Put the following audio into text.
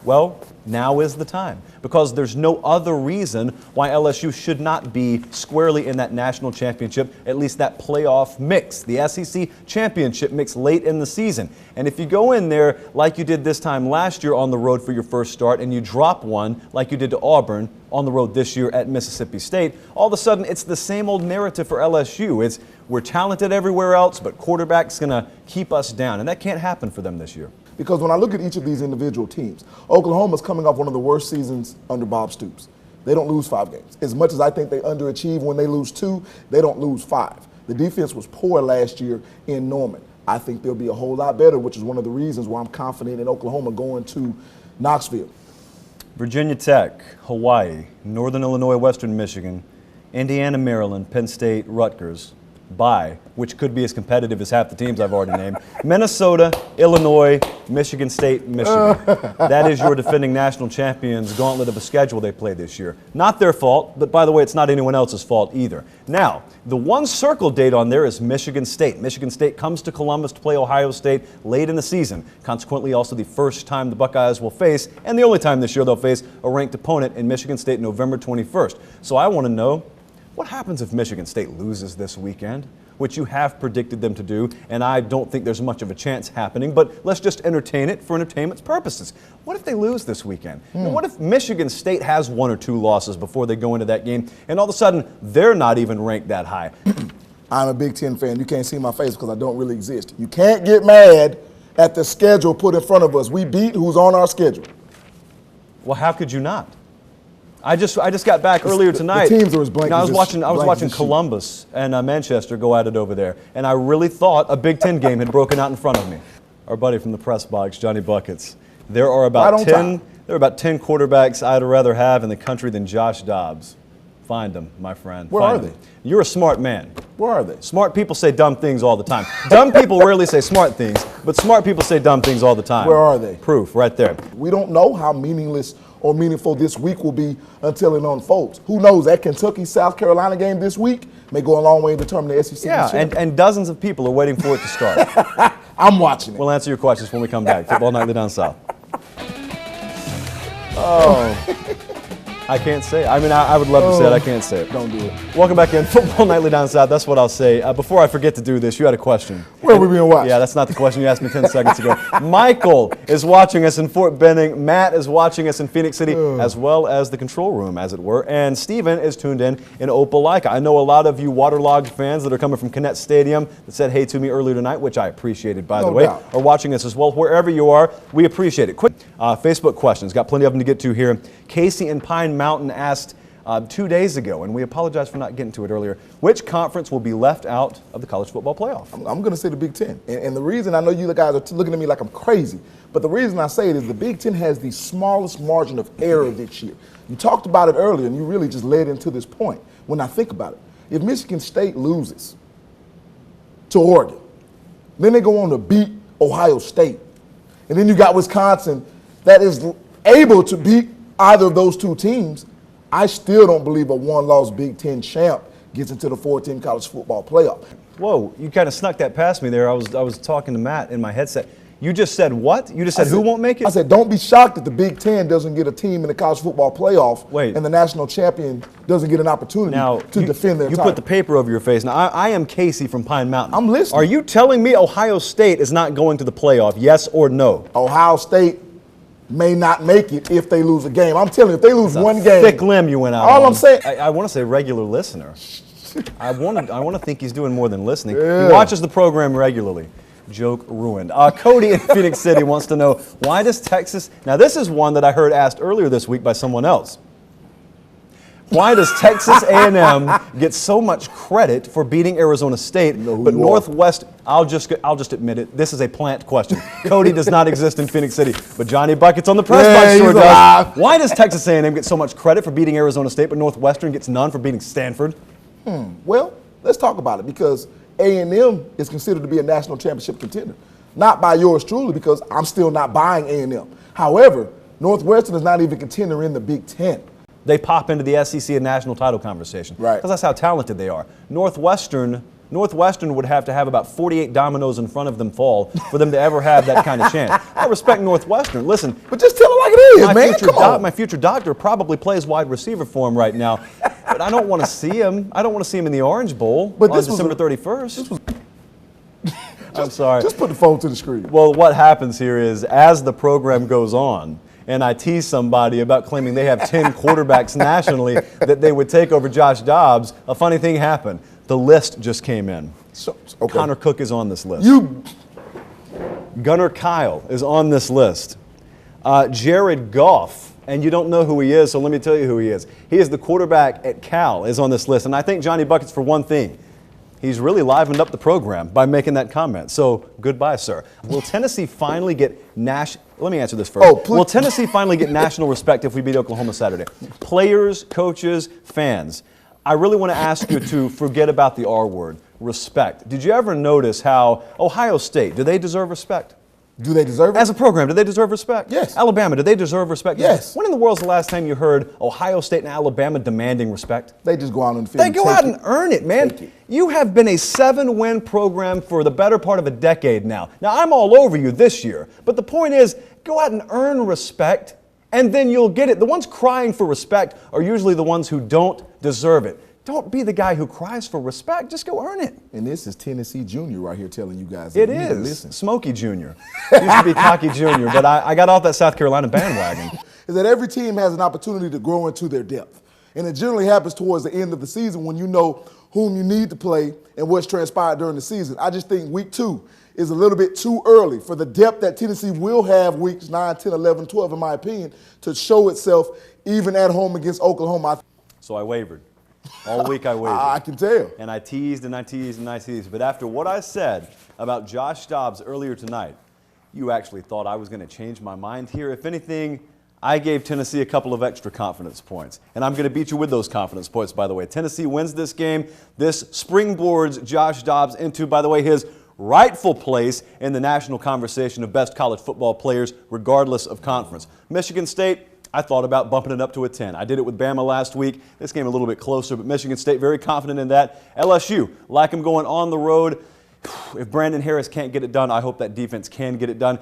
Well, now is the time, because there's no other reason why LSU should not be squarely in that national championship, at least that playoff mix, the SEC championship mix late in the season. And if you go in there like you did this time last year on the road for your first start, and you drop one like you did to Auburn on the road this year at Mississippi State, all of a sudden it's the same old narrative for LSU. It's we're talented everywhere else, but quarterback's going to keep us down, and that can't happen for them this year. Because when I look at each of these individual teams, Oklahoma's coming off one of the worst seasons under Bob Stoops. They don't lose 5 games. As much as I think they underachieve when they lose 2, they don't lose 5. The defense was poor last year in Norman. I think they'll be a whole lot better, which is one of the reasons why I'm confident in Oklahoma going to Knoxville. Virginia Tech, Hawaii, Northern Illinois, Western Michigan, Indiana, Maryland, Penn State, Rutgers, bye, which could be as competitive as half the teams I've already named, Minnesota, Illinois, Michigan State, Michigan. That is your defending national champions' gauntlet of a schedule they play this year. Not their fault, but by the way, it's not anyone else's fault either. Now, the one circle date on there is Michigan State. Michigan State comes to Columbus to play Ohio State late in the season. Consequently, also the first time the Buckeyes will face, and the only time this year they'll face, a ranked opponent in Michigan State November 21st. So I want to know, what happens if Michigan State loses this weekend, which you have predicted them to do, and I don't think there's much of a chance happening, but let's just entertain it for entertainment's purposes. What if they lose this weekend? And what if Michigan State has 1 or 2 losses before they go into that game, and all of a sudden they're not even ranked that high? I'm a Big Ten fan. You can't see my face because I don't really exist. You can't get mad at the schedule put in front of us. We beat who's on our schedule. Well, how could you not? I just got back earlier tonight. The teams are as blank. I was watching Columbus and Manchester go at it over there, and I really thought a Big Ten game had broken out in front of me. Our buddy from the press box, Johnny Buckets. There are about 10 quarterbacks I'd rather have in the country than Josh Dobbs. Find them, my friend. Where are they? You're a smart man. Where are they? Smart people say dumb things all the time. Dumb people rarely say smart things, but smart people say dumb things all the time. Where are they? Proof, right there. We don't know how meaningless or meaningful this week will be until it unfolds. Who knows, that Kentucky-South Carolina game this week may go a long way in determining the SEC. Yeah, and dozens of people are waiting for it to start. I'm watching it. We'll answer your questions when we come back. Football Nightly Down South. Oh. I can't say it. I mean, I would love to say it. I can't say it. Don't do it. Welcome back in. Football Nightly Down South. That's what I'll say. Before I forget to do this, you had a question. Where are we being watched? Yeah, that's not the question you asked me 10 seconds ago. Michael is watching us in Fort Benning. Matt is watching us in Phoenix City, as well as the control room, as it were. And Steven is tuned in Opelika. I know a lot of you waterlogged fans that are coming from Kinnett Stadium that said hey to me earlier tonight, which I appreciated, by the way, are watching us as well. Wherever you are, we appreciate it. Quick Facebook questions. Got plenty of them to get to here. Casey in Pine Mountain asked 2 days ago, and we apologize for not getting to it earlier, which conference will be left out of the college football playoff? I'm going to say the Big Ten. And the reason, I know you guys are looking at me like I'm crazy, but the reason I say it is the Big Ten has the smallest margin of error this year. You talked about it earlier, and you really just led into this point. When I think about it, if Michigan State loses to Oregon, then they go on to beat Ohio State, and then you got Wisconsin that is able to beat either of those 2 teams, I still don't believe a one-loss Big Ten champ gets into the 14 college football playoff. Whoa, you kind of snuck that past me there. I was talking to Matt in my headset. You just said what? You just said who won't make it? I said don't be shocked that the Big Ten doesn't get a team in the college football playoff and the national champion doesn't get an opportunity to defend their title. You put the paper over your face. Now, I am Casey from Pine Mountain. I'm listening. Are you telling me Ohio State is not going to the playoff, yes or no? Ohio State may not make it if they lose a game. I'm telling you, if they lose one game. Thick limb you went out All on. I'm saying. I want to say regular listener. I want to think he's doing more than listening. He watches the program regularly. Joke ruined. Cody in Phoenix City wants to know, why does Texas, now this is one that I heard asked earlier this week by someone else. Why does Texas A&M get so much credit for beating Arizona State, but Northwest, I'll just admit it, this is a plant question. Cody does not exist in Phoenix City, but Johnny Buckets on the press box sure does. Why does Texas A&M get so much credit for beating Arizona State, but Northwestern gets none for beating Stanford? Well, let's talk about it, because A&M is considered to be a national championship contender. Not by yours truly, because I'm still not buying A&M. However, Northwestern is not even a contender in the Big Ten. They pop into the SEC and national title conversation. Right. Because that's how talented they are. Northwestern Northwestern would have to have about 48 dominoes in front of them fall for them to ever have that kind of chance. I respect Northwestern. Listen, But just tell it like it is, man. Come on. my future doctor probably plays wide receiver for him right now, but I don't want to see him. I don't want to see him in the Orange Bowl on December 31st. I'm sorry. Just put the phone to the screen. Well, what happens here is as the program goes on, and I tease somebody about claiming they have 10 quarterbacks nationally that they would take over Josh Dobbs, a funny thing happened. The list just came in. Okay. Connor Cook is on this list. You, Gunnar Kyle is on this list. Jared Goff, and you don't know who he is, so let me tell you who he is. He is the quarterback at Cal, is on this list. And I think Johnny Buckets for one thing. He's really livened up the program by making that comment. So goodbye, sir. Will Tennessee finally get Let me answer this first. Oh, please. Will Tennessee finally get national respect if we beat Oklahoma Saturday? Players, coaches, fans. I really want to ask you to forget about the R word, respect. Did you ever notice how Ohio State, do they deserve respect? do they deserve it? As a program, do they deserve respect? Yes. Alabama, do they deserve respect? Yes. When in the world's the last time you heard Ohio State and Alabama demanding respect? They just go out on the field. They go out and earn it, man. Take it. You have been a 7-win program for the better part of a decade now. Now, I'm all over you this year, but the point is, go out and earn respect, and then you'll get it. The ones crying for respect are usually the ones who don't deserve it. Don't be the guy who cries for respect. Just go earn it. And this is Tennessee Junior right here telling you guys. It that you need to is. listen. Smokey Jr. Used to be Cocky Jr., but I got off that South Carolina bandwagon. Is that every team has an opportunity to grow into their depth. And it generally happens towards the end of the season when you know whom you need to play and what's transpired during the season. I just think week 2 is a little bit too early for the depth that Tennessee will have weeks 9, 10, 11, 12, in my opinion, to show itself even at home against Oklahoma. So I wavered. All week I wavered. I can tell. And I teased and I teased and I teased. But after what I said about Josh Dobbs earlier tonight, you actually thought I was going to change my mind here. If anything, I gave Tennessee a couple of extra confidence points. And I'm going to beat you with those confidence points, by the way. Tennessee wins this game. This springboards Josh Dobbs into, by the way, his rightful place in the national conversation of best college football players, regardless of conference. Michigan State, I thought about bumping it up to a 10. I did it with Bama last week. This game a little bit closer, but Michigan State very confident in that. LSU, like them going on the road. If Brandon Harris can't get it done, I hope that defense can get it done.